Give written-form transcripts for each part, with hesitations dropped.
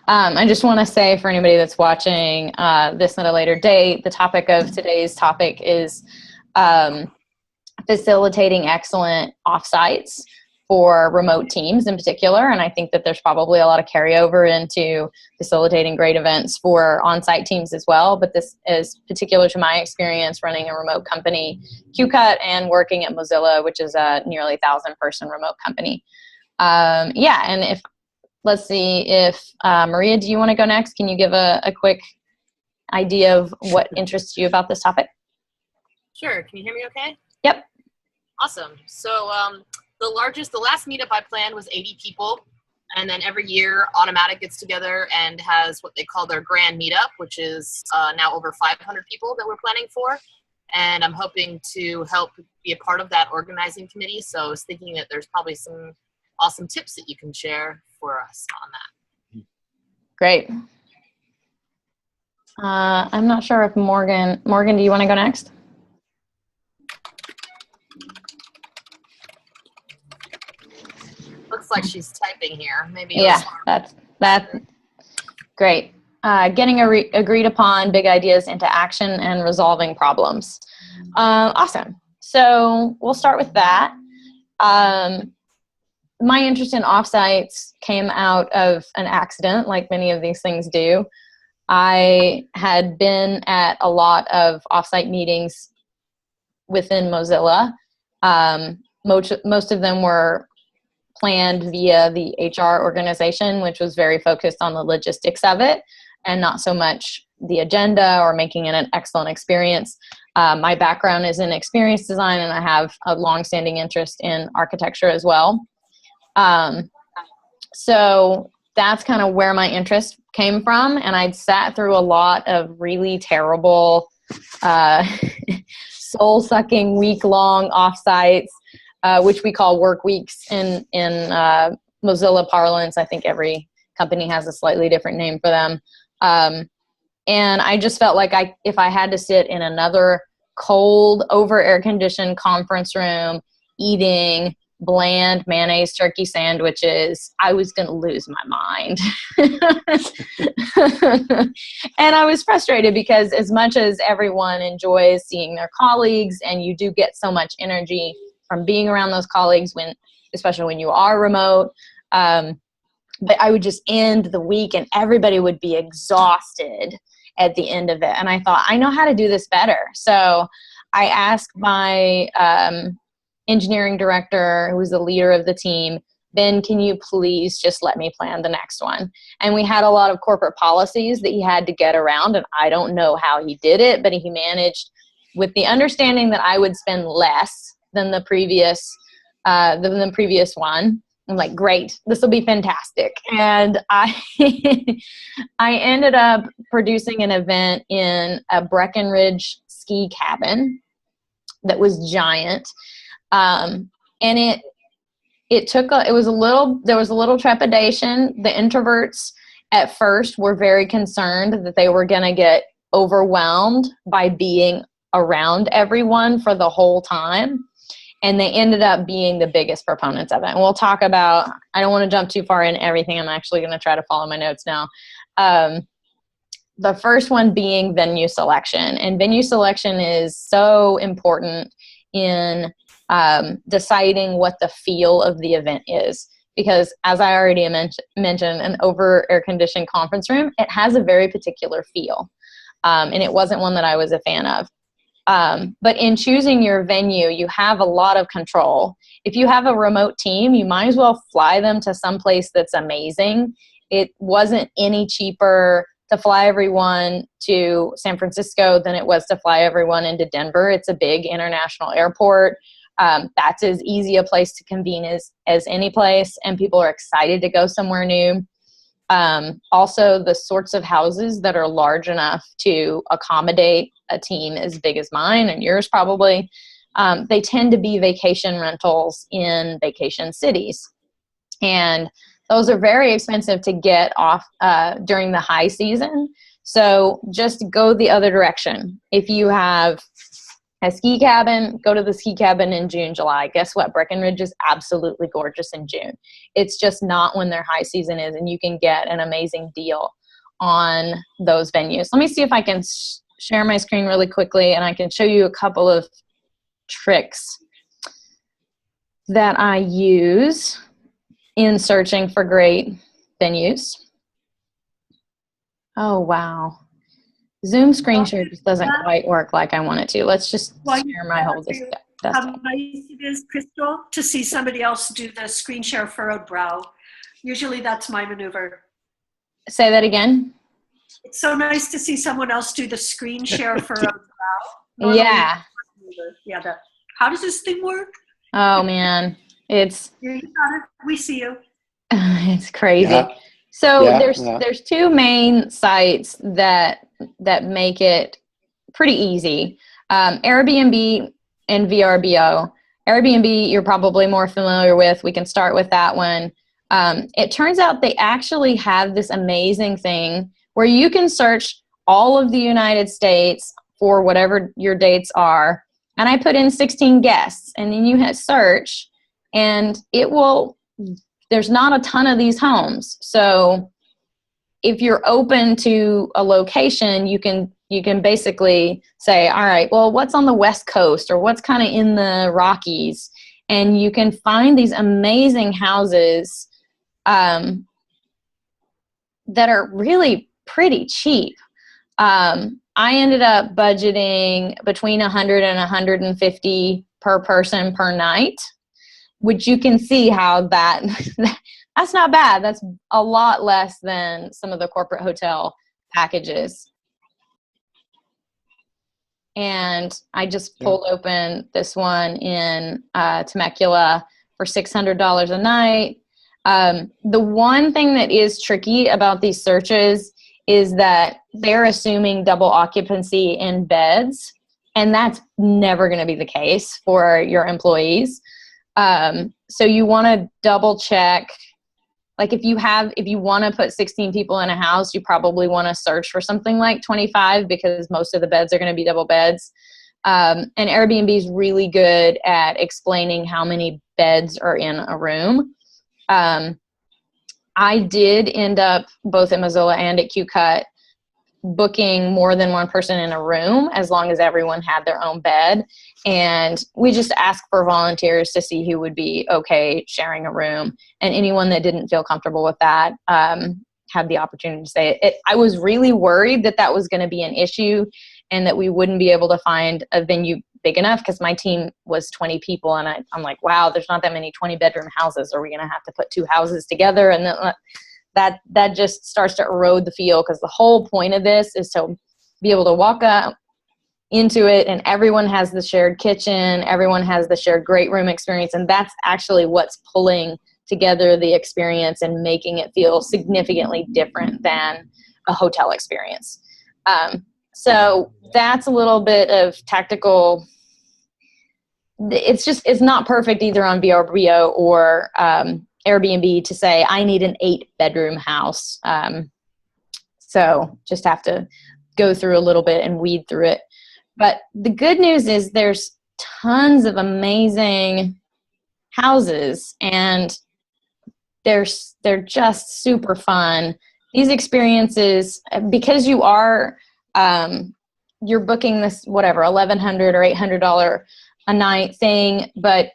I just want to say for anybody that's watching this at a later date, the topic of today's topic is facilitating excellent offsites for remote teams in particular. And I think that there's probably a lot of carryover into facilitating great events for on-site teams as well. But this is particular to my experience running a remote company, QCut, and working at Mozilla, which is a nearly 1,000-person remote company. Yeah, and if let's see if Maria, do you want to go next? Can you give a quick idea of what interests you about this topic? Sure. Can you hear me okay? Yep. Awesome. So the last meetup I planned was 80 people. And then every year Automatic gets together and has what they call their grand meetup, which is now over 500 people that we're planning for. And I'm hoping to help be a part of that organizing committee. So I was thinking that there's probably some awesome tips that you can share for us on that. Great. I'm not sure if Morgan, do you want to go next? Looks like she's typing here. Maybe. Yeah, that's great. Getting agreed upon big ideas into action and resolving problems. Awesome. So we'll start with that. My interest in offsites came out of an accident, like many of these things do. I had been at a lot of offsite meetings within Mozilla. Most of them were planned via the HR organization, which was very focused on the logistics of it and not so much the agenda or making it an excellent experience. My background is in experience design, and I have a long-standing interest in architecture as well. So that's kind of where my interest came from. And I'd sat through a lot of really terrible, soul-sucking week-long offsites, which we call work weeks in Mozilla parlance. I think every company has a slightly different name for them. And I just felt like if I had to sit in another cold, over air-conditioned conference room eating bland mayonnaise turkey sandwiches, I was going to lose my mind. And I was frustrated because as much as everyone enjoys seeing their colleagues, and you do get so much energy from being around those colleagues, especially when you are remote, but I would just end the week and everybody would be exhausted at the end of it. And I thought, I know how to do this better. So I asked my engineering director, who was the leader of the team, Ben, can you please just let me plan the next one? And we had a lot of corporate policies that he had to get around, and I don't know how he did it, but he managed, with the understanding that I would spend less than the previous one. I'm like, great, this will be fantastic. And I ended up producing an event in a Breckenridge ski cabin that was giant. And there was a little trepidation. The introverts at first were very concerned that they were going to get overwhelmed by being around everyone for the whole time. And they ended up being the biggest proponents of it. And we'll talk about, I don't want to jump too far in everything. I'm actually going to try to follow my notes now. The first one being venue selection. And venue selection is so important in deciding what the feel of the event is. Because as I already mentioned, an over air-conditioned conference room, it has a very particular feel. And it wasn't one that I was a fan of. But in choosing your venue, you have a lot of control. If you have a remote team, you might as well fly them to some place that's amazing. It wasn't any cheaper to fly everyone to San Francisco than it was to fly everyone into Denver. It's a big international airport. That's as easy a place to convene as any place, and people are excited to go somewhere new. Also, the sorts of houses that are large enough to accommodate a team as big as mine and yours probably, they tend to be vacation rentals in vacation cities. And those are very expensive to get off during the high season. So just go the other direction. If you have A ski cabin, go to the ski cabin in June, July. Guess what? Breckenridge is absolutely gorgeous in June. It's just not when their high season is, and you can get an amazing deal on those venues. Let me see if I can share my screen really quickly, and I can show you a couple of tricks that I use in searching for great venues. Oh, wow. Zoom screen share just doesn't quite work like I want it to. Let's just share my whole desktop. How nice it is, Crystal, to see somebody else do the screen share furrowed brow. Usually that's my maneuver. Say that again. It's so nice to see someone else do the screen share furrowed brow. Normally, yeah. Yeah. How does this thing work? Oh man, it's. You got it. We see you. It's crazy. Yeah. So there's two main sites that make it pretty easy. Airbnb and VRBO. Airbnb, you're probably more familiar with. We can start with that one. It turns out they actually have this amazing thing where you can search all of the United States for whatever your dates are. And I put in 16 guests, and then you hit search, and it will, there's not a ton of these homes. So if you're open to a location, you can basically say, all right, well, what's on the West Coast or what's kind of in the Rockies? And you can find these amazing houses that are really pretty cheap. I ended up budgeting between 100 and 150 per person per night, which you can see how that's not bad. That's a lot less than some of the corporate hotel packages. And I just pulled open this one in Temecula for $600 a night. The one thing that is tricky about these searches is that they're assuming double occupancy in beds, and that's never going to be the case for your employees. So you want to double check. Like if you want to put 16 people in a house, you probably want to search for something like 25 because most of the beds are going to be double beds. And Airbnb is really good at explaining how many beds are in a room. I did end up both at Mozilla and at QCut booking more than one person in a room as long as everyone had their own bed. And we just asked for volunteers to see who would be okay sharing a room. And anyone that didn't feel comfortable with that had the opportunity to say it. I was really worried that that was going to be an issue and that we wouldn't be able to find a venue big enough because my team was 20 people. And I'm like, wow, there's not that many 20-bedroom houses. Are we going to have to put two houses together? And then that just starts to erode the feel because the whole point of this is to be able to walk up into it and everyone has the shared kitchen, everyone has the shared great room experience, and that's actually what's pulling together the experience and making it feel significantly different than a hotel experience. So that's a little bit of tactical. It's not perfect either on VRBO or Airbnb to say, I need an 8-bedroom house. So just have to go through a little bit and weed through it. But the good news is there's tons of amazing houses and they're just super fun. These experiences, because you are, you're booking this, whatever, $1,100 or $800 a night thing, but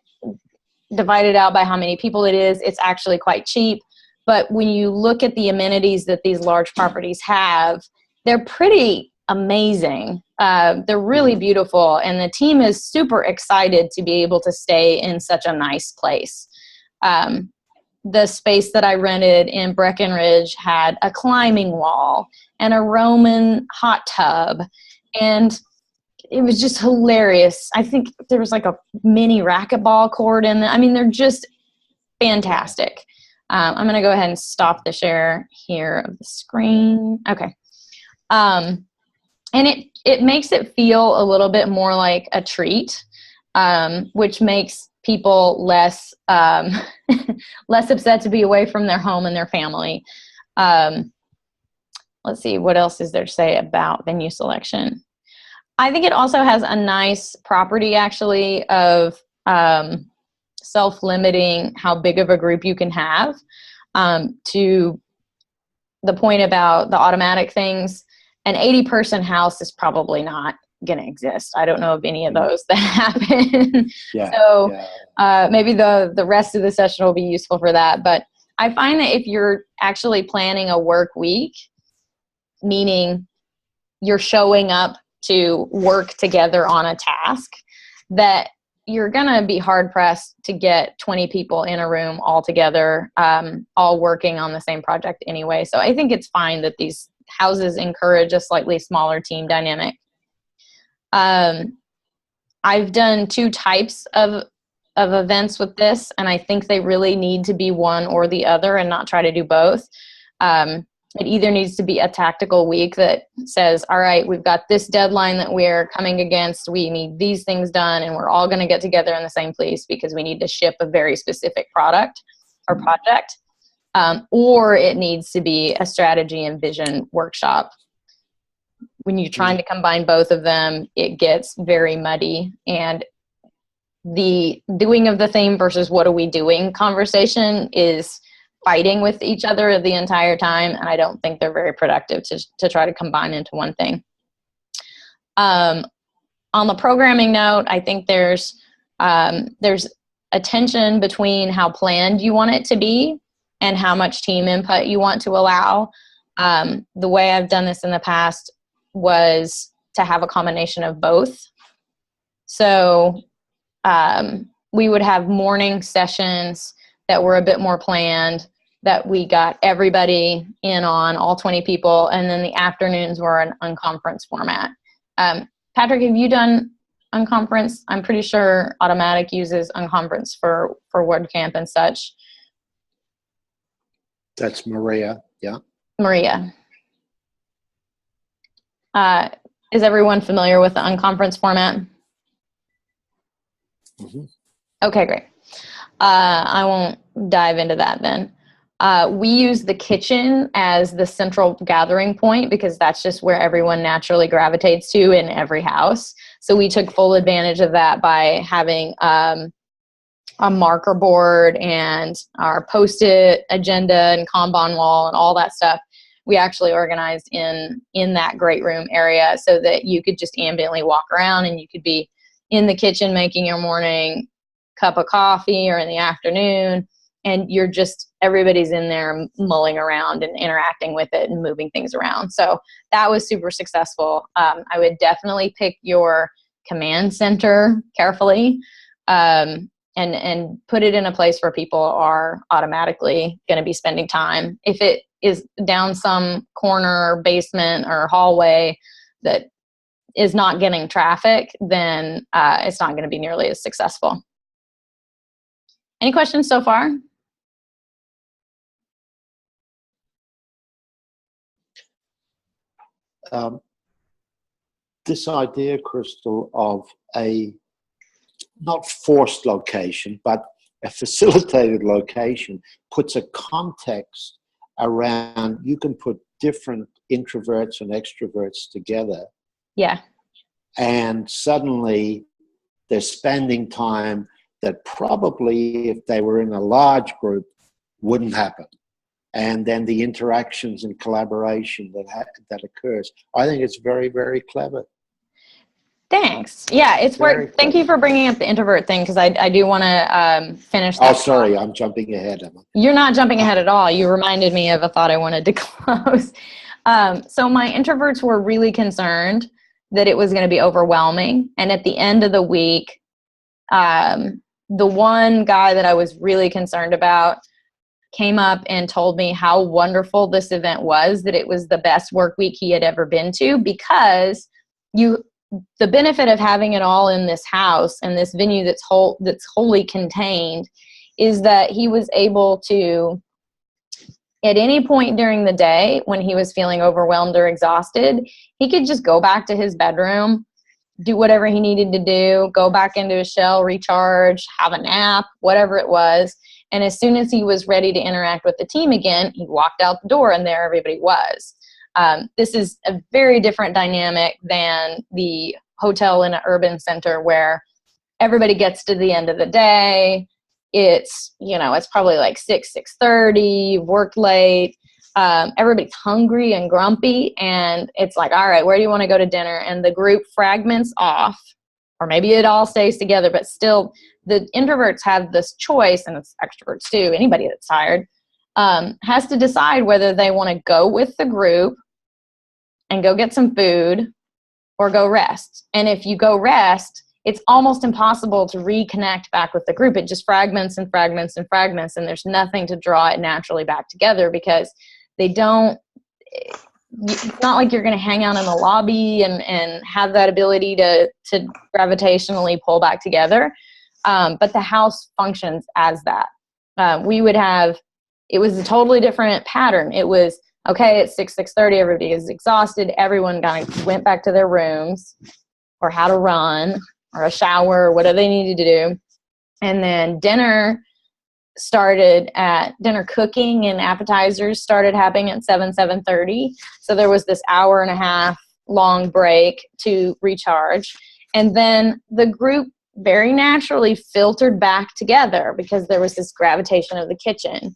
divided out by how many people it is, it's actually quite cheap. But when you look at the amenities that these large properties have, they're pretty amazing. They're really beautiful, and the team is super excited to be able to stay in such a nice place. The space that I rented in Breckenridge had a climbing wall and a Roman hot tub, and it was just hilarious. I think there was like a mini racquetball court in there. I mean, they're just fantastic. I'm going to go ahead and stop the share here of the screen. Okay. And it makes it feel a little bit more like a treat, which makes people less less upset to be away from their home and their family. Let's see, what else is there to say about venue selection? I think it also has a nice property, actually, of self-limiting how big of a group you can have. To the point about the automatic things, an 80-person house is probably not going to exist. I don't know of any of those that happen. So maybe the rest of the session will be useful for that. But I find that if you're actually planning a work week, meaning you're showing up to work together on a task, that you're going to be hard pressed to get 20 people in a room all together, all working on the same project anyway. So I think it's fine that these houses encourage a slightly smaller team dynamic. I've done 2 types of events with this, and I think they really need to be one or the other and not try to do both. It either needs to be a tactical week that says, all right, we've got this deadline that we're coming against. We need these things done, and we're all going to get together in the same place because we need to ship a very specific product or project. Or it needs to be a strategy and vision workshop. When you're trying to combine both of them, it gets very muddy. And the doing of the thing versus what are we doing conversation is fighting with each other the entire time, and I don't think they're very productive to try to combine into one thing. On the programming note, I think there's a tension between how planned you want it to be and how much team input you want to allow. The way I've done this in the past was to have a combination of both. So we would have morning sessions that were a bit more planned, that we got everybody in on, all 20 people, and then the afternoons were an unconference format. Patrick, have you done Unconference? I'm pretty sure Automatic uses Unconference for WordCamp and such. That's Maria, yeah. Maria. Is everyone familiar with the Unconference format? Mm-hmm. Okay, great. I won't dive into that then. We use the kitchen as the central gathering point because that's just where everyone naturally gravitates to in every house. So we took full advantage of that by having a marker board and our Post-it agenda and Kanban wall and all that stuff. We actually organized in that great room area so that you could just ambiently walk around and you could be in the kitchen making your morning cup of coffee or in the afternoon, and you're just, everybody's in there mulling around and interacting with it and moving things around. So that was super successful. I would definitely pick your command center carefully and put it in a place where people are automatically going to be spending time. If it is down some corner or basement or hallway that is not getting traffic, then it's not going to be nearly as successful. Any questions so far? This idea, Crystal, of a not forced location, but a facilitated location puts a context around, you can put different introverts and extroverts together. Yeah. And suddenly they're spending time that probably if they were in a large group wouldn't happen. And then the interactions and collaboration that occurs. I think it's very, very clever. Thanks. Yeah, it's worth. Thank you for bringing up the introvert thing because I do want to finish that. Oh, sorry, I'm jumping ahead, Emma. You're not jumping ahead at all. You reminded me of a thought I wanted to close. So my introverts were really concerned that it was going to be overwhelming. And at the end of the week, the one guy that I was really concerned about came up and told me how wonderful this event was, that it was the best work week he had ever been to, because the benefit of having it all in this house and this venue that's wholly contained is that he was able to, at any point during the day when he was feeling overwhelmed or exhausted, he could just go back to his bedroom, do whatever he needed to do, go back into his shell, recharge, have a nap, whatever it was. And as soon as he was ready to interact with the team again, he walked out the door and there everybody was. This is a very different dynamic than the hotel in an urban center where everybody gets to the end of the day. It's, it's probably like 6:30, you've worked late. Everybody's hungry and grumpy, and it's like, all right, where do you want to go to dinner? And the group fragments off, or maybe it all stays together, but still the introverts have this choice, and it's extroverts too, anybody that's tired, has to decide whether they want to go with the group and go get some food or go rest. And if you go rest, it's almost impossible to reconnect back with the group. It just fragments and fragments and fragments, and there's nothing to draw it naturally back together because they don't, it's not like you're going to hang out in the lobby and have that ability to gravitationally pull back together. But the house functions as that. It was a totally different pattern. It was, okay, it's 6:30, everybody is exhausted. Everyone kind of went back to their rooms or had a run or a shower or whatever they needed to do. And then dinner cooking and appetizers started happening at 7:30. So there was this hour and a half long break to recharge. And then the group very naturally filtered back together because there was this gravitation of the kitchen.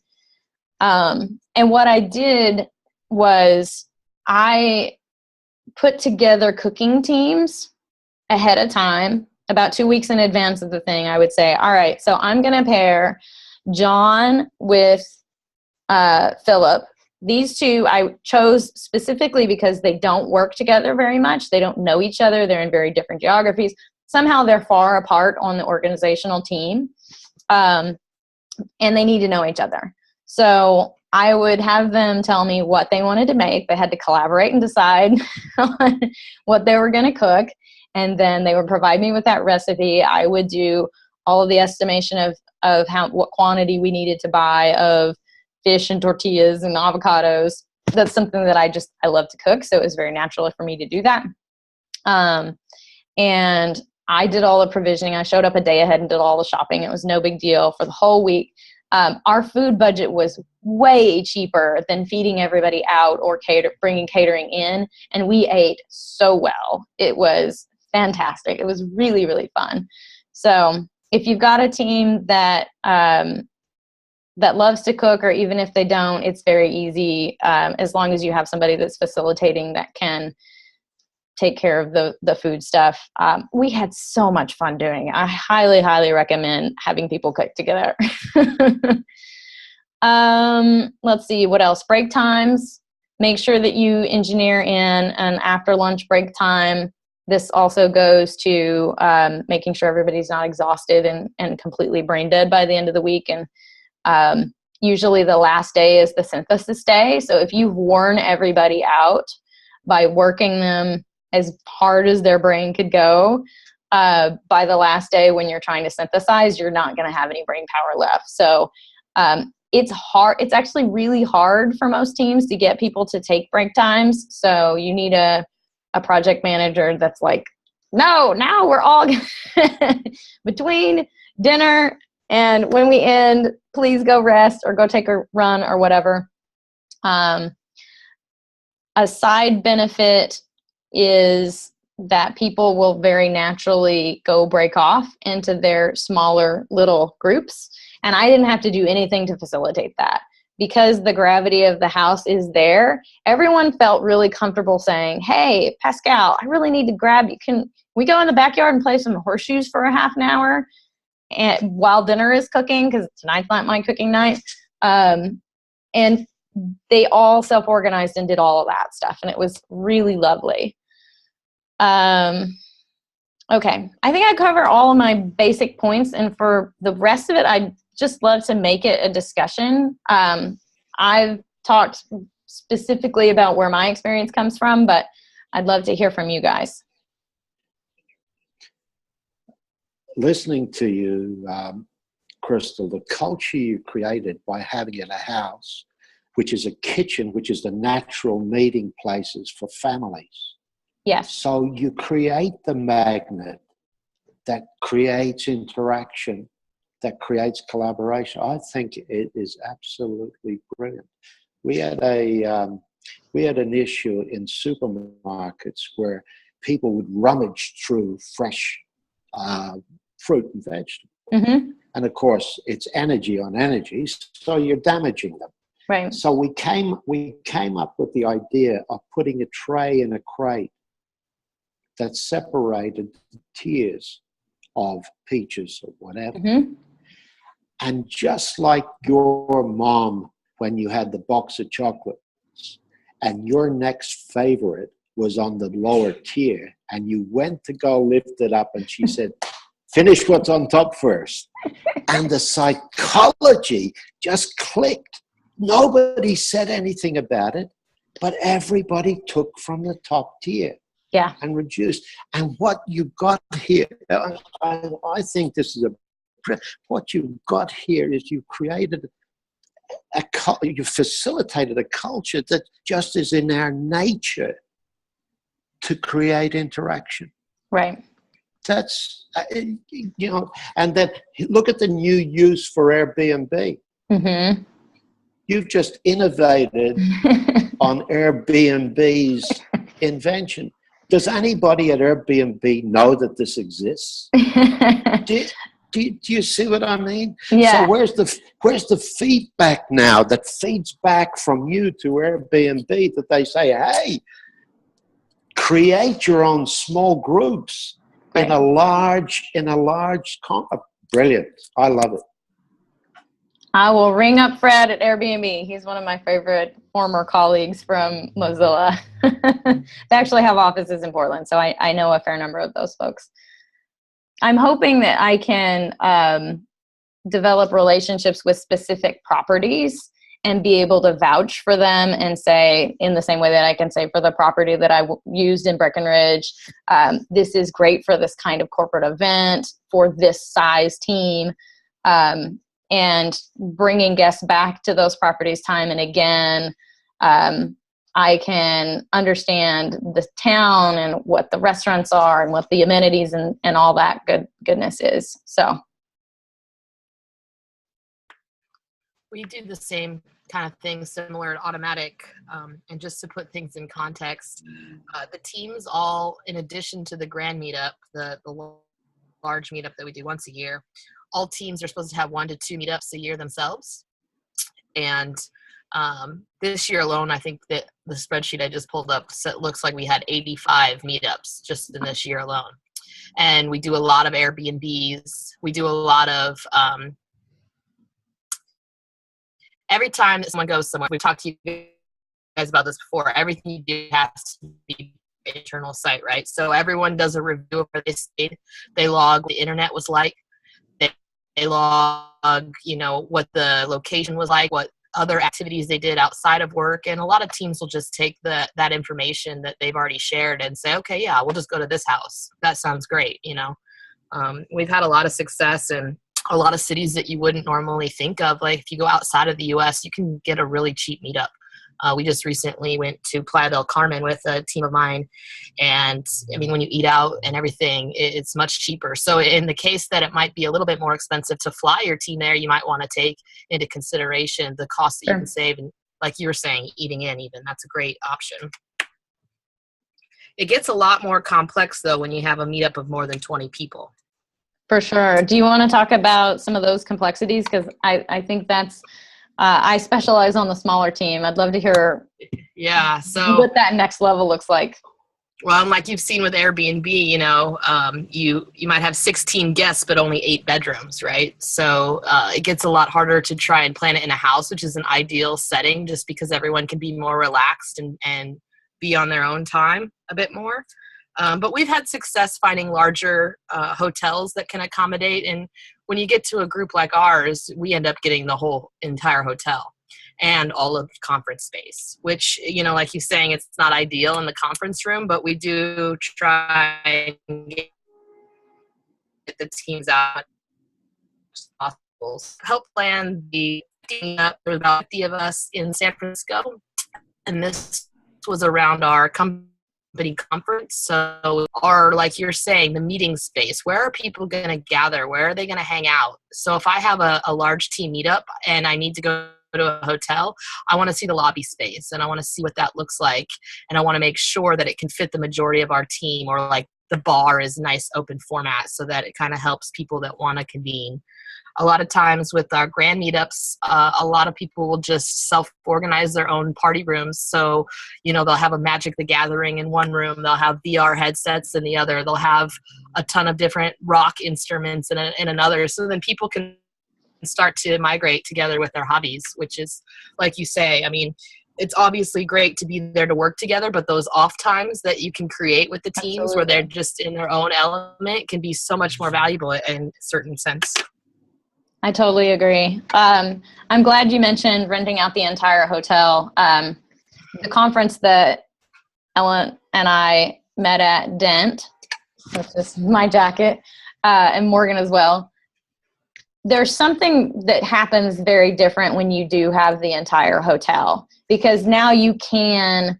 And what I did was I put together cooking teams ahead of time, about 2 weeks in advance of the thing. I would say, all right, so I'm going to pair John with Philip. These two I chose specifically because they don't work together very much. They don't know each other. They're in very different geographies. Somehow they're far apart on the organizational team, and they need to know each other. So I would have them tell me what they wanted to make. They had to collaborate and decide on what they were going to cook. And then they would provide me with that recipe. I would do all of the estimation of what quantity we needed to buy of fish and tortillas and avocados. That's something that I love to cook. So it was very natural for me to do that. And I did all the provisioning. I showed up a day ahead and did all the shopping. It was no big deal for the whole week. Our food budget was way cheaper than feeding everybody out or bringing catering in. And we ate so well. It was fantastic. It was really, really fun. So if you've got a team that loves to cook, or even if they don't, it's very easy as long as you have somebody that's facilitating that can take care of the food stuff. We had so much fun doing it. I highly, highly recommend having people cook together. Let's see, what else? Break times. Make sure that you engineer in an after lunch break time. This also goes to making sure everybody's not exhausted and completely brain dead by the end of the week. And usually the last day is the synthesis day. So if you've worn everybody out by working them as hard as their brain could go, by the last day when you're trying to synthesize, you're not going to have any brain power left. So it's hard. It's actually really hard for most teams to get people to take break times. So you need a project manager that's like, no, now we're all between dinner and when we end, please go rest or go take a run or whatever. A side benefit is that people will very naturally go break off into their smaller little groups. And I didn't have to do anything to facilitate that. Because the gravity of the house is there, everyone felt really comfortable saying, hey, Pascal, I really need to grab you. Can we go in the backyard and play some horseshoes for a half an hour while dinner is cooking? Because tonight's not my cooking night. And they all self-organized and did all of that stuff. And it was really lovely. Okay, I think I cover all of my basic points. And for the rest of it, I just love to make it a discussion. I've talked specifically about where my experience comes from, but I'd love to hear from you guys. Listening to you, Crystal, the culture you created by having in a house, which is a kitchen, which is the natural meeting places for families. Yes. So you create the magnet that creates interaction, that creates collaboration. I think it is absolutely brilliant. We had an issue in supermarkets where people would rummage through fresh fruit and vegetables. Mm-hmm. And of course, it's energy on energy, so you're damaging them. Right. So we came up with the idea of putting a tray in a crate that separated the tiers of peaches or whatever. Mm-hmm. And just like your mom, when you had the box of chocolates and your next favorite was on the lower tier and you went to go lift it up and she said, finish what's on top first. And the psychology just clicked. Nobody said anything about it, but everybody took from the top tier. Yeah. And reduced. And what you got here, I think this is what you've got here is you created you facilitated a culture that just is in our nature to create interaction. Right. That's, and then look at the new use for Airbnb. Mm-hmm. You've just innovated on Airbnb's invention. Does anybody at Airbnb know that this exists? Do you see what I mean? Yeah. So where's the feedback now that feeds back from you to Airbnb that they say, hey, create your own small groups in a large brilliant. I love it. I will ring up Fred at Airbnb. He's one of my favorite former colleagues from Mozilla. They actually have offices in Portland, so I know a fair number of those folks. I'm hoping that I can develop relationships with specific properties and be able to vouch for them and say, in the same way that I can say for the property that I used in Breckenridge, this is great for this kind of corporate event, for this size team. And bringing guests back to those properties time and again, I can understand the town and what the restaurants are and what the amenities and all that goodness is. So we do the same kind of thing, similar to Automatic. And just to put things in context, the teams all, in addition to the grand meetup, the large meetup that we do once a year, all teams are supposed to have 1 to 2 meetups a year themselves. And this year alone, I think that the spreadsheet I just pulled up looks like we had 85 meetups just in this year alone. And we do a lot of Airbnbs. We do a lot of, every time that someone goes somewhere, we've talked to you guys about this before, everything you do has to be internal site, right? So everyone does a review of where they stayed. They log what the internet was like. They log, what the location was like, what other activities they did outside of work. And a lot of teams will just take that information that they've already shared and say, okay, yeah, we'll just go to this house. That sounds great. We've had a lot of success in a lot of cities that you wouldn't normally think of. Like if you go outside of the US, you can get a really cheap meetup. We just recently went to Playa del Carmen with a team of mine. And I mean, when you eat out and everything, it's much cheaper. So in the case that it might be a little bit more expensive to fly your team there, you might want to take into consideration the cost that you can save. And like you were saying, eating in even, that's a great option. It gets a lot more complex though when you have a meetup of more than 20 people. for sure. Do you want to talk about some of those complexities? Because I think that's, I specialize on the smaller team. I'd love to hear what that next level looks like. Well, like you've seen with Airbnb, you might have 16 guests, but only 8 bedrooms, right? So it gets a lot harder to try and plan it in a house, which is an ideal setting just because everyone can be more relaxed and be on their own time a bit more. But we've had success finding larger hotels that can accommodate. And when you get to a group like ours, we end up getting the whole entire hotel and all of the conference space, which, like you're saying, it's not ideal in the conference room, but we do try and get the teams out as possible. Help plan the team up. There were about 50 of us in San Francisco, and this was around our company conference. So, or like you're saying, the meeting space, where are people going to gather? Where are they going to hang out? So if I have a large team meetup and I need to go to a hotel, I want to see the lobby space and I want to see what that looks like. And I want to make sure that it can fit the majority of our team, or like the bar is nice open format so that it kind of helps people that want to convene. A lot of times with our grand meetups, a lot of people will just self-organize their own party rooms. So, you know, they'll have a Magic the Gathering in one room, they'll have VR headsets in the other, they'll have a ton of different rock instruments in another. So then people can start to migrate together with their hobbies, which is, like you say, I mean, it's obviously great to be there to work together, but those off times that you can create with the teams Absolutely. where they're just in their own element can be so much more valuable in a certain sense. I totally agree. I'm glad you mentioned renting out the entire hotel. The conference that Ellen and I met at Dent, which is my jacket, and Morgan as well, there's something that happens very different when you do have the entire hotel, because now you can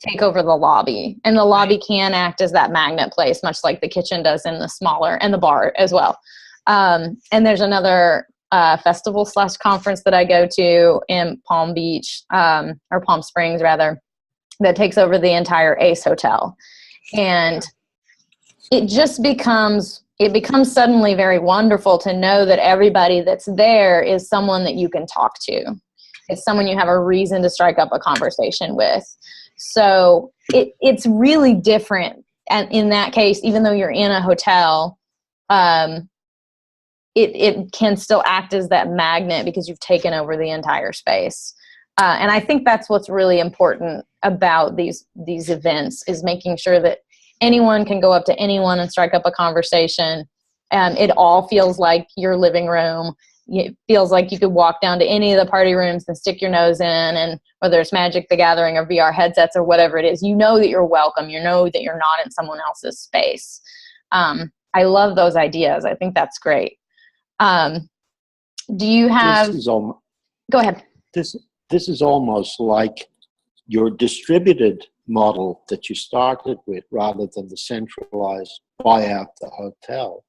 take over the lobby, and the lobby can act as that magnet place, much like the kitchen does in the smaller, and the bar as well. And there's another festival / conference that I go to in Palm Beach, or Palm Springs rather, that takes over the entire Ace Hotel. And it just becomes suddenly very wonderful to know that everybody that's there is someone that you can talk to. It's someone you have a reason to strike up a conversation with. So it's really different. And in that case, even though you're in a hotel, it can still act as that magnet because you've taken over the entire space. And I think that's what's really important about these events, is making sure that anyone can go up to anyone and strike up a conversation. And it all feels like your living room. It feels like you could walk down to any of the party rooms and stick your nose in, and whether it's Magic the Gathering or VR headsets or whatever it is, you know that you're welcome. You know that you're not in someone else's space. I love those ideas. I think that's great. Do you have... Go ahead. This is almost like your distributed model that you started with, rather than the centralized buy out the hotel,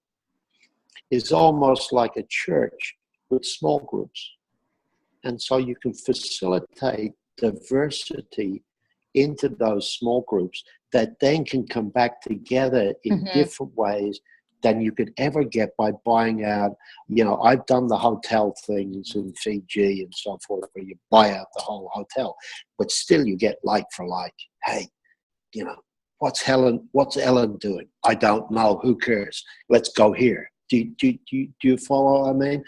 is almost like a church with small groups. And so you can facilitate diversity into those small groups that then can come back together in different ways than you could ever get by buying out. You know, I've done the hotel things in Fiji and so forth, where you buy out the whole hotel, but still you get like for like. Hey, you know, what's Ellen doing? I don't know. Who cares? Let's go here. Do you follow what I mean?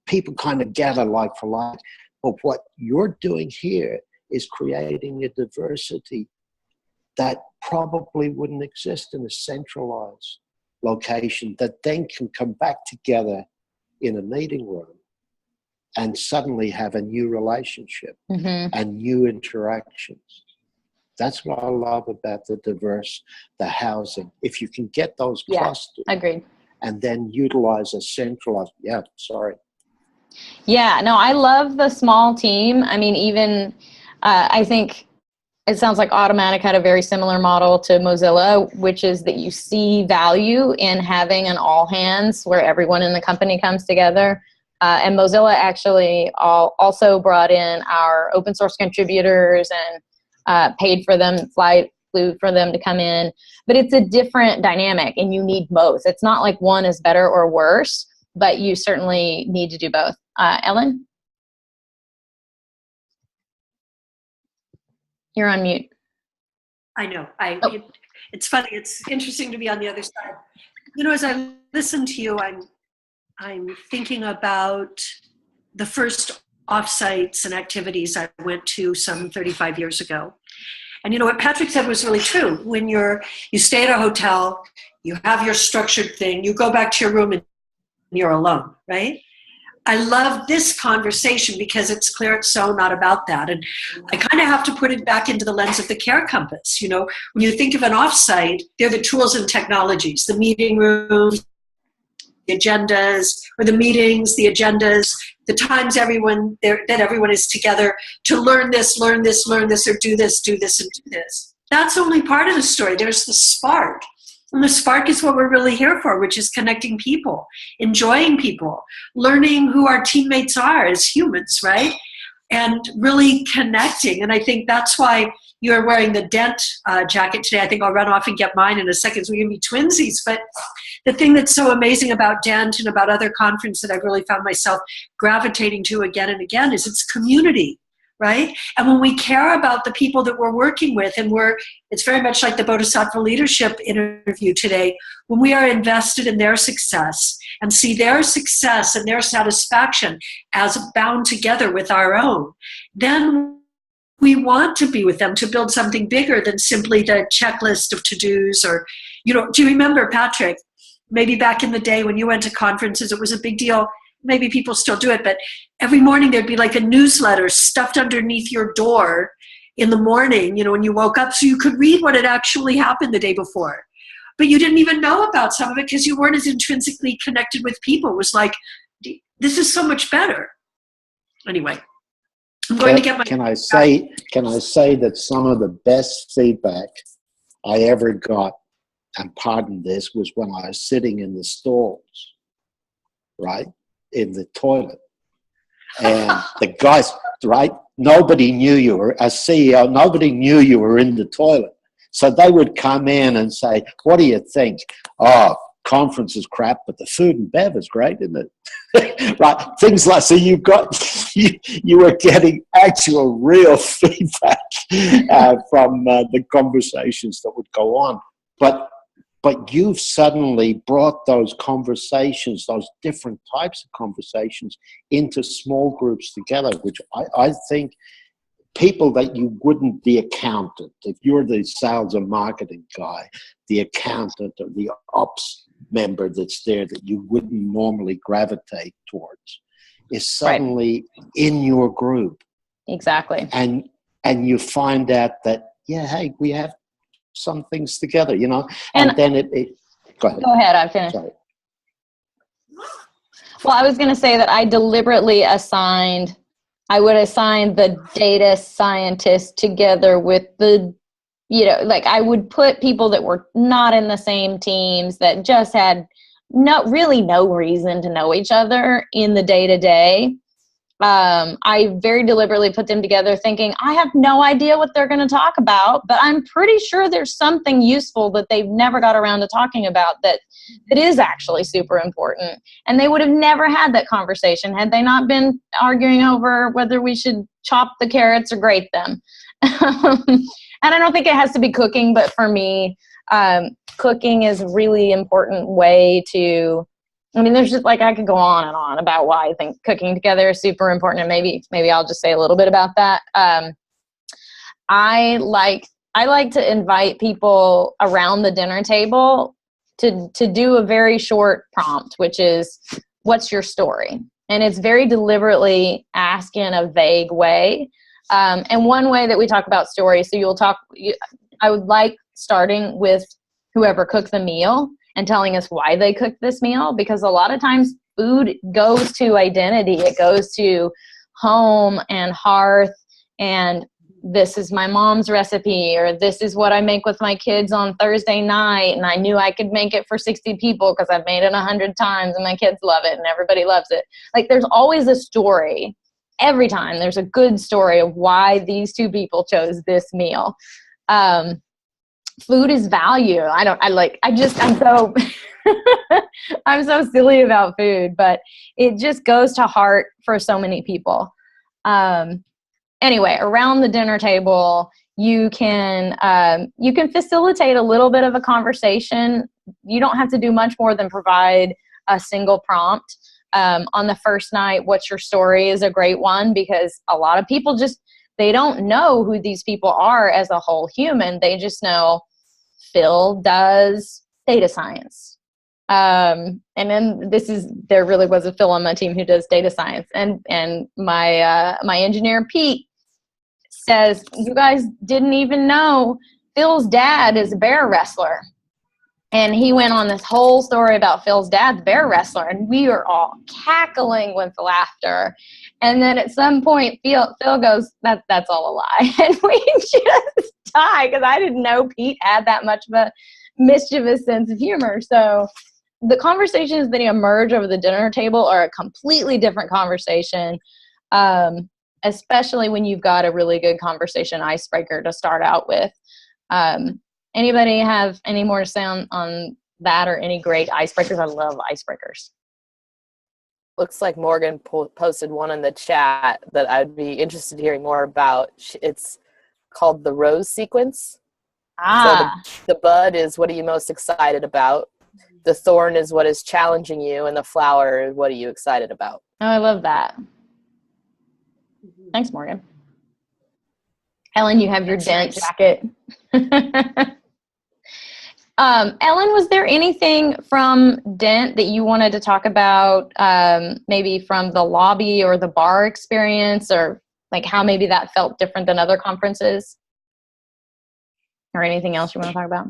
People kind of gather like for like, but what you're doing here is creating a diversity that probably wouldn't exist in a centralized location, that then can come back together in a meeting room and suddenly have a new relationship and new interactions. That's what I love about the housing. If you can get those clusters, agreed, and then utilize a centralized, Yeah, no, I love the small team. I mean, even I think it sounds like Automatic had a very similar model to Mozilla, which is that you see value in having an all hands where everyone in the company comes together. And Mozilla actually also brought in our open source contributors and paid for them, flew for them to come in. But it's a different dynamic, and you need both. It's not like one is better or worse, but you certainly need to do both. Ellen? You're on mute. I know. It's funny. It's interesting to be on the other side. You know, as I listen to you, I'm thinking about the first offsites and activities I went to some 35 years ago. And you know, what Patrick said was really true. When you stay at a hotel, you have your structured thing, you go back to your room and you're alone, right? I love this conversation because it's clear it's so not about that. And I kind of have to put it back into the lens of the care compass. You know, when you think of an offsite, they're the tools and technologies, the meeting rooms, the agendas, or the meetings, the agendas, the times that everyone is together to learn this, or do this, and do this. That's only part of the story. There's the spark. And the spark is what we're really here for, which is connecting people, enjoying people, learning who our teammates are as humans, right? and really connecting. And I think that's why you're wearing the Dent jacket today. I think I'll run off and get mine in a second, so we can be twinsies. But the thing that's so amazing about Dent and about other conferences that I've really found myself gravitating to again and again is its community, right? And when we care about the people that we're working with, and it's very much like the Bodhisattva leadership interview today, when we are invested in their success and see their success and their satisfaction as bound together with our own, then we want to be with them to build something bigger than simply the checklist of to-dos. Or, do you remember, Patrick, maybe back in the day when you went to conferences, it was a big deal. Maybe people still do it, but every morning there'd be like a newsletter stuffed underneath your door in the morning, when you woke up, so you could read what had actually happened the day before. But you didn't even know about some of it because you weren't as intrinsically connected with people. It was like, this is so much better. Anyway, I'm going to get my... Can I say that some of the best feedback I ever got, and pardon this, was when I was sitting in the stalls, right, in the toilet. And the guys, right, nobody knew you were, as CEO, nobody knew you were in the toilet. So they would come in and say, what do you think? Oh, conference is crap, but the food and bev is great, isn't it? Right, things like, so you were getting actual real feedback from the conversations that would go on. But you've suddenly brought those conversations, those different types of conversations, into small groups together, which I think people that you wouldn't, the accountant, if you're the sales and marketing guy, the accountant or the ops member that's there that you wouldn't normally gravitate towards, is suddenly in your group. Exactly. And you find out that, yeah, hey, we have some things together, and then it go ahead. Go ahead, I'm finished. Sorry. Well, I was going to say that I deliberately I would assign the data scientist together with the, I would put people that were not in the same teams, that just had no reason to know each other in the day-to-day. I very deliberately put them together thinking, I have no idea what they're going to talk about, but I'm pretty sure there's something useful that they've never got around to talking about that is actually super important. And they would have never had that conversation had they not been arguing over whether we should chop the carrots or grate them. And I don't think it has to be cooking, but for me, cooking is a really important way to, there's just I could go on and on about why I think cooking together is super important, and maybe I'll just say a little bit about that. I like to invite people around the dinner table to do a very short prompt, which is, what's your story? And it's very deliberately asked in a vague way. And one way that we talk about stories, so I would like starting with whoever cooked the meal and telling us why they cooked this meal, because a lot of times food goes to identity. It goes to home and hearth, and this is my mom's recipe, or this is what I make with my kids on Thursday night, and I knew I could make it for 60 people because I've made it 100 times and my kids love it and everybody loves it. There's always a story. Every time there's a good story of why these two people chose this meal. Food is value. I'm so I'm so silly about food, but it just goes to heart for so many people. Anyway, around the dinner table, you can facilitate a little bit of a conversation. You don't have to do much more than provide a single prompt. On the first night, what's your story is a great one, because a lot of people they don't know who these people are as a whole human. They just know Phil does data science. And then there really was a Phil on my team who does data science. And my engineer, Pete, says, you guys didn't even know Phil's dad is a bear wrestler. And he went on this whole story about Phil's dad's bear wrestler, and we were all cackling with laughter. And then at some point, Phil goes, that's all a lie. And we just died, because I didn't know Pete had that much of a mischievous sense of humor. So the conversations that emerge over the dinner table are a completely different conversation. especially when you've got a really good conversation icebreaker to start out with. Anybody have any more to say on that, or any great icebreakers? I love icebreakers. Looks like Morgan posted one in the chat that I'd be interested in hearing more about. It's called the rose sequence. So the bud is what are you most excited about? The thorn is what is challenging you, and the flower is what are you excited about? Oh, I love that. Thanks, Morgan. Ellen, you have your dent jacket. Ellen, was there anything from Dent that you wanted to talk about, maybe from the lobby or the bar experience, or like how maybe that felt different than other conferences? Or anything else you want to talk about?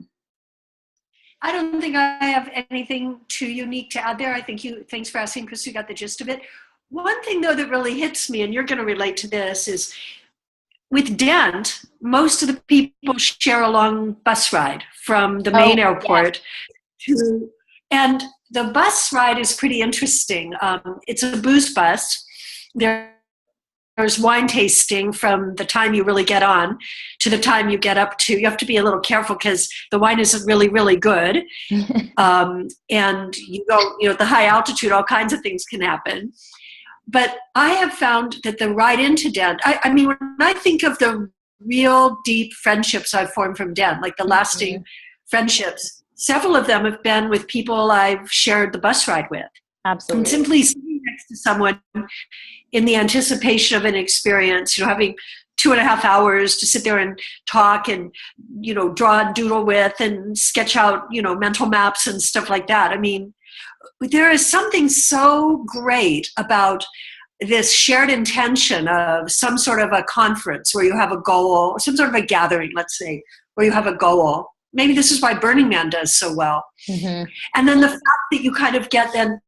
I don't think I have anything too unique to add there. I think thanks for asking, Chris, you got the gist of it. One thing, though, that really hits me, and you're going to relate to this, is with Dent, most of the people share a long bus ride from the main airport to, and the bus ride is pretty interesting. It's a booze bus. There's wine tasting from the time you really get on to the time you get up to. You have to be a little careful because the wine is really, really good. And you go, at the high altitude, all kinds of things can happen. But I have found that the ride into Dent, I mean, when I think of the real deep friendships I've formed from Dent, like the lasting friendships, several of them have been with people I've shared the bus ride with. Absolutely. And simply sitting next to someone in the anticipation of an experience, having 2.5 hours to sit there and talk and, draw and doodle with and sketch out, mental maps and stuff like that. I mean, there is something so great about this shared intention of some sort of a conference where you have a goal, or some sort of a gathering, let's say, where you have a goal. Maybe this is why Burning Man does so well. Mm-hmm. And then the fact that you kind of get then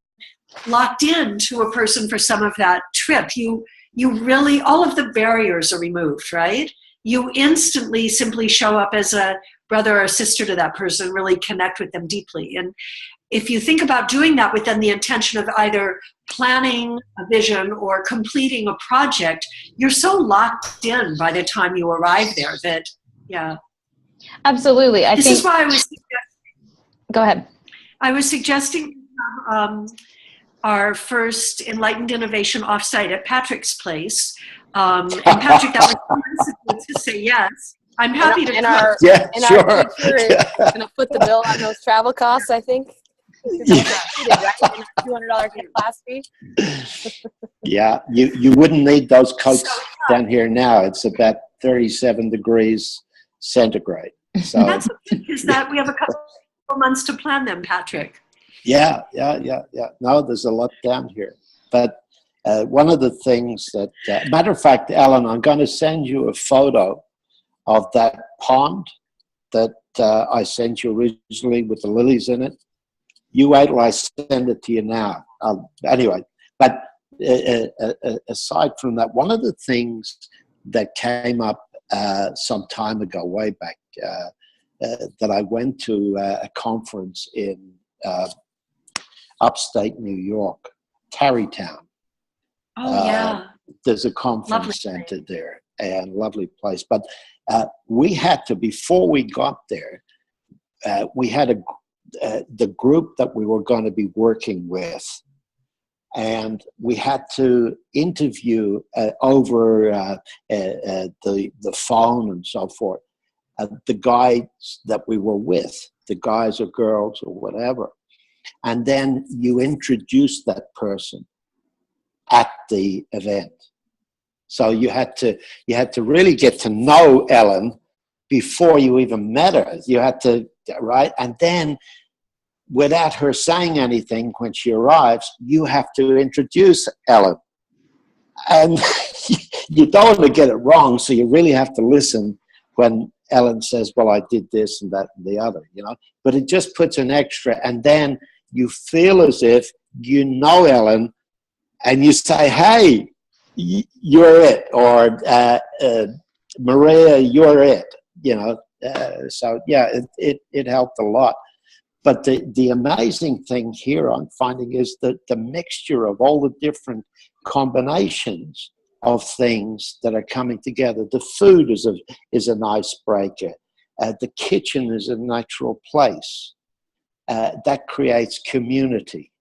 locked into a person for some of that trip, you really, all of the barriers are removed, right? You instantly simply show up as a brother or sister to that person, really connect with them deeply. And if you think about doing that with then the intention of either planning a vision or completing a project, you're so locked in by the time you arrive there that, yeah. Absolutely. This is why I was suggesting. Go ahead. I was suggesting our first Enlightened Innovation offsite at Patrick's place. And Patrick, that was nice to say yes. I'm happy to. Our teacher is going to put the bill on those travel costs, I think. $200 class fee. Yeah, you wouldn't need those coats down here now. It's about 37 degrees centigrade. So that's okay, because that we have a couple months to plan them, Patrick. Yeah. No, there's a lot down here. But one of the things that, matter of fact, Ellen, I'm going to send you a photo of that pond that I sent you originally with the lilies in it. You wait till I send it to you now. Anyway, but aside from that, one of the things that came up some time ago, way back, that I went to a conference in upstate New York, Tarrytown. Oh, yeah. There's a conference center there, and lovely place. But we had to, before we got there, we had the group that we were going to be working with, and we had to interview over the phone and so forth the guys that we were with, the guys or girls or whatever. And then you introduce that person at the event. So you had to really get to know Ellen before you even met her. You had to, right? And then without her saying anything when she arrives, you have to introduce Ellen. And you don't want to get it wrong, so you really have to listen when Ellen says, well, I did this and that and the other, But it just puts an extra, and then you feel as if you know Ellen, and you say, hey, you're it, or Maria, you're it, So, yeah, it helped a lot. But the amazing thing here I'm finding is that the mixture of all the different combinations of things that are coming together. The food is an icebreaker. The kitchen is a natural place. That creates community.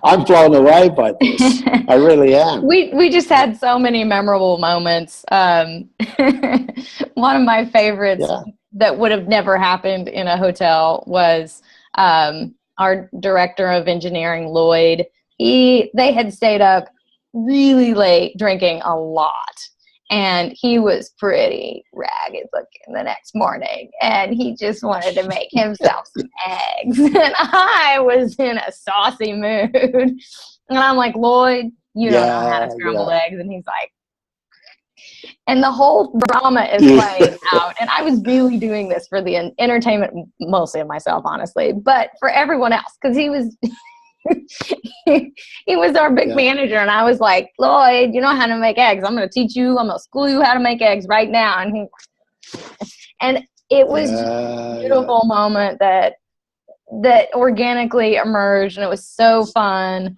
I'm blown away by this. I really am. We just had so many memorable moments. One of my favorites that would have never happened in a hotel was our director of engineering, Lloyd. They had stayed up really late drinking a lot. And he was pretty ragged looking the next morning. And he just wanted to make himself some eggs. And I was in a saucy mood. And I'm like, Lloyd, you don't know how to scramble eggs. And he's like, and the whole drama is playing out. And I was really doing this for the entertainment, mostly of myself, honestly, but for everyone else. Because he was... he was our big manager, and I was like, Lloyd, you know how to make eggs. I'm going to teach you. I'm going to school you how to make eggs right now. And it was a beautiful moment that organically emerged, and it was so fun.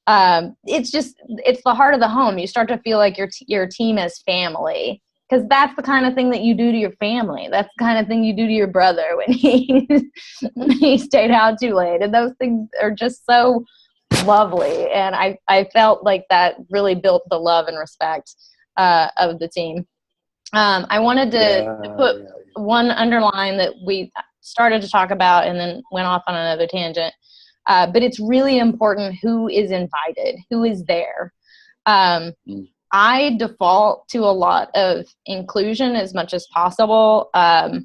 It's the heart of the home. You start to feel like your team is family, because that's the kind of thing that you do to your family. That's the kind of thing you do to your brother when he stayed out too late. And those things are just so lovely. And I felt like that really built the love and respect of the team. I wanted to put one underline that we started to talk about and then went off on another tangent. But it's really important who is invited, who is there. I default to a lot of inclusion as much as possible. I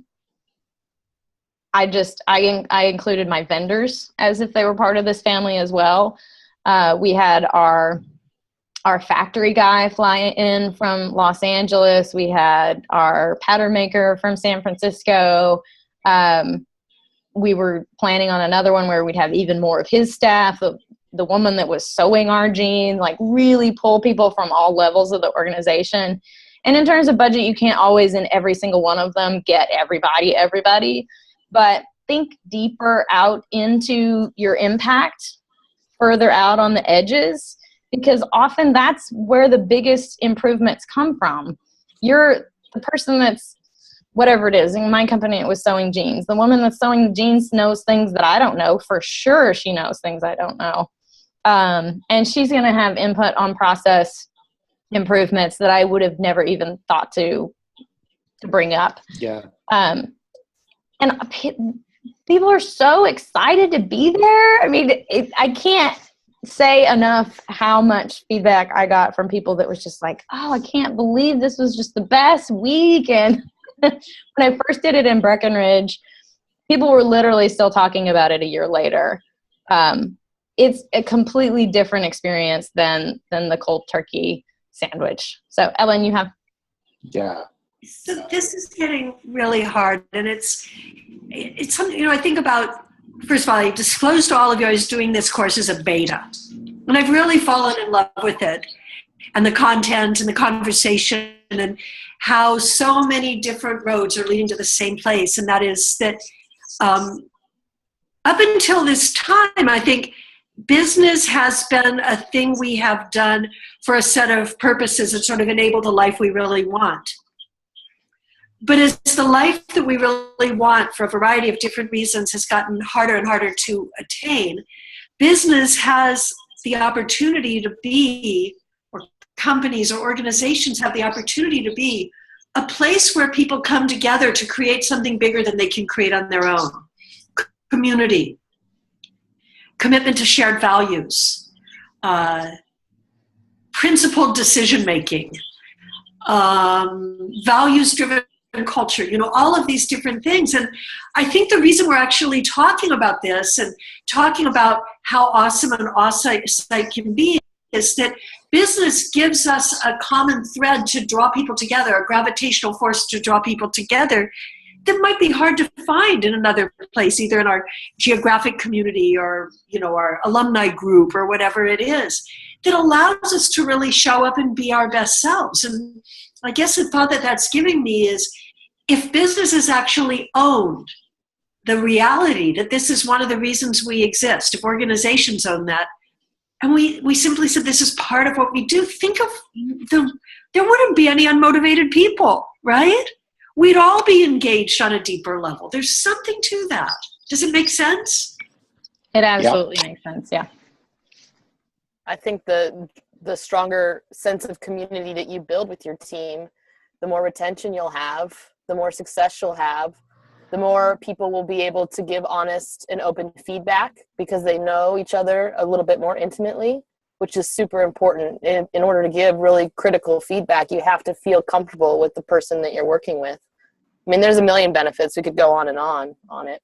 included my vendors as if they were part of this family as well. We had our factory guy fly in from Los Angeles. We had our pattern maker from San Francisco. We were planning on another one where we'd have even more of his staff. The woman that was sewing our jeans, like really pull people from all levels of the organization. And in terms of budget, you can't always in every single one of them get everybody, but think deeper out into your impact, further out on the edges, because often that's where the biggest improvements come from. You're the person that's whatever it is. In my company, it was sewing jeans. The woman that's sewing jeans knows things that I don't know. For sure, she knows things I don't know. And she's going to have input on process improvements that I would have never even thought to bring up. Yeah. And people are so excited to be there. I mean, I can't say enough how much feedback I got from people that was just like, oh, I can't believe this was just the best week. And when I first did it in Breckenridge, people were literally still talking about it a year later. It's a completely different experience than the cold turkey sandwich. So, Ellen, you have. Yeah. So this is getting really hard, and it's something, I think about. First of all, I disclosed to all of you I was doing this course as a beta, and I've really fallen in love with it, and the content and the conversation, and how so many different roads are leading to the same place, and that is that up until this time, I think business has been a thing we have done for a set of purposes that sort of enable the life we really want. But as the life that we really want, for a variety of different reasons, has gotten harder and harder to attain, business has the opportunity to be, or companies or organizations have the opportunity to be, a place where people come together to create something bigger than they can create on their own. Community, commitment to shared values, principled decision-making, values-driven culture, all of these different things. And I think the reason we're actually talking about this and talking about how awesome an Offsite can be is that business gives us a common thread to draw people together, a gravitational force to draw people together that might be hard to find in another place, either in our geographic community or, our alumni group or whatever it is, that allows us to really show up and be our best selves. And I guess the thought that that's giving me is, if businesses actually owned the reality that this is one of the reasons we exist, if organizations own that, And we simply said, this is part of what we do. Think of there wouldn't be any unmotivated people, right? We'd all be engaged on a deeper level. There's something to that. Does it make sense? It absolutely makes sense. Yeah. I think the stronger sense of community that you build with your team, the more retention you'll have, the more success you'll have, the more people will be able to give honest and open feedback because they know each other a little bit more intimately, which is super important. In order to give really critical feedback, you have to feel comfortable with the person that you're working with. I mean, there's a million benefits. We could go on and on it.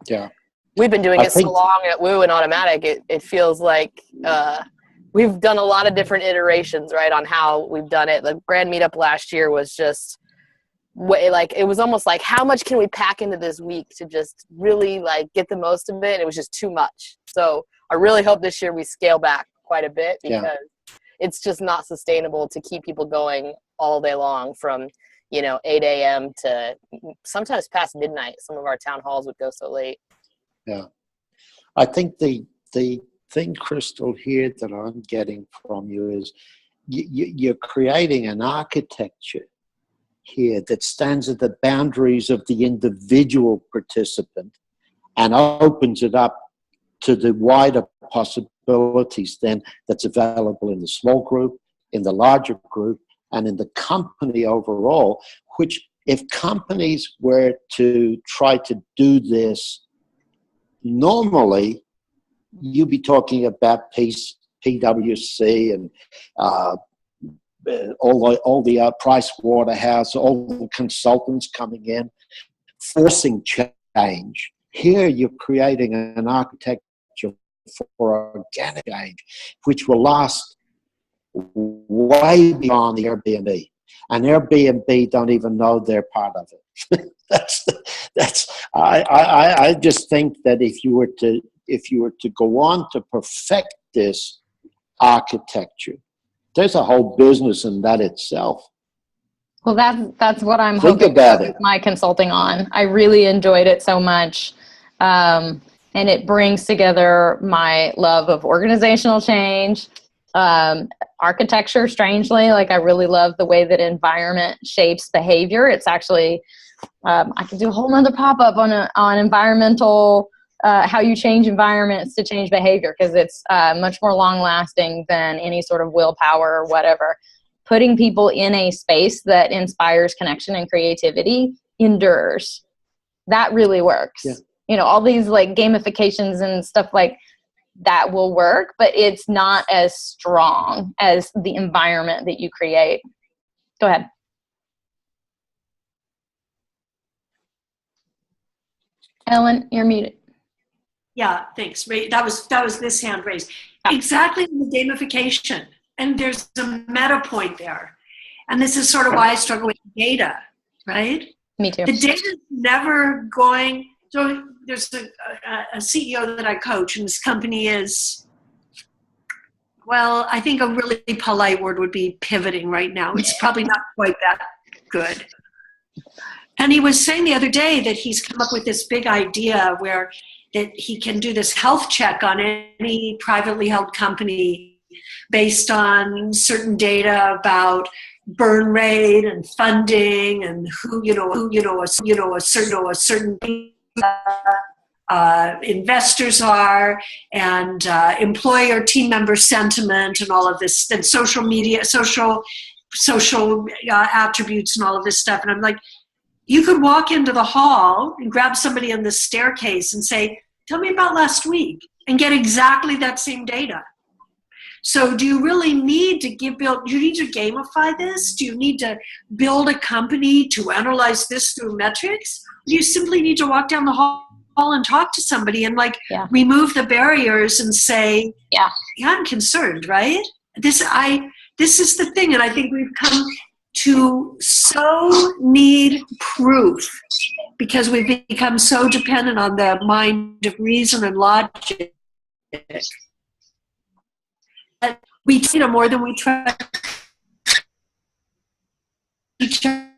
Yeah. We've been doing it so long at Woo and Automatic, it feels like we've done a lot of different iterations, right, on how we've done it. The Grand Meetup last year was just it was almost like, how much can we pack into this week to just really like get the most of it? And it was just too much. So I really hope this year we scale back quite a bit because it's just not sustainable to keep people going all day long from 8 a.m. to sometimes past midnight. Some of our town halls would go so late. Yeah. I think the thing, Crystal, here that I'm getting from you is you're creating an architecture here that stands at the boundaries of the individual participant and opens it up to the wider possibilities then that's available in the small group, in the larger group, and in the company overall, which if companies were to try to do this normally, you'd be talking about PwC and all the Price Waterhouse, all the consultants coming in, forcing change. Here you're creating an architecture for organic change, which will last way beyond the Airbnb. And Airbnb don't even know they're part of it. I just think that if you were to go on to perfect this architecture, there's a whole business in that itself. Well, that's what I'm hoping to focus my consulting on. I really enjoyed it so much. And it brings together my love of organizational change, architecture, strangely. Like, I really love the way that environment shapes behavior. It's actually, I could do a whole nother pop-up on environmental, how you change environments to change behavior, because it's much more long-lasting than any sort of willpower or whatever. Putting people in a space that inspires connection and creativity endures. That really works. Yeah. All these like gamifications and stuff like that will work, but it's not as strong as the environment that you create. Go ahead. Ellen, you're muted. Yeah, thanks. That was this hand raised. Exactly, the gamification. And there's a meta point there. And this is sort of why I struggle with data, right? Me too. The data is never going. So there's a CEO that I coach, and this company is, well, I think a really polite word would be pivoting right now. It's probably not quite that good. And he was saying the other day that he's come up with this big idea where that he can do this health check on any privately held company based on certain data about burn rate and funding and who a certain investors are, and employer team member sentiment and all of this, and social media, social attributes and all of this stuff. And I'm like, you could walk into the hall and grab somebody on the staircase and say, tell me about last week, and get exactly that same data. So do you really need to do you need to gamify this? Do you need to build a company to analyze this through metrics? Do you simply need to walk down the hall and talk to somebody and remove the barriers and say, yeah, I'm concerned, right? This is the thing, and I think we've come to so need proof because we've become so dependent on the mind of reason and logic. We more than we trust each other.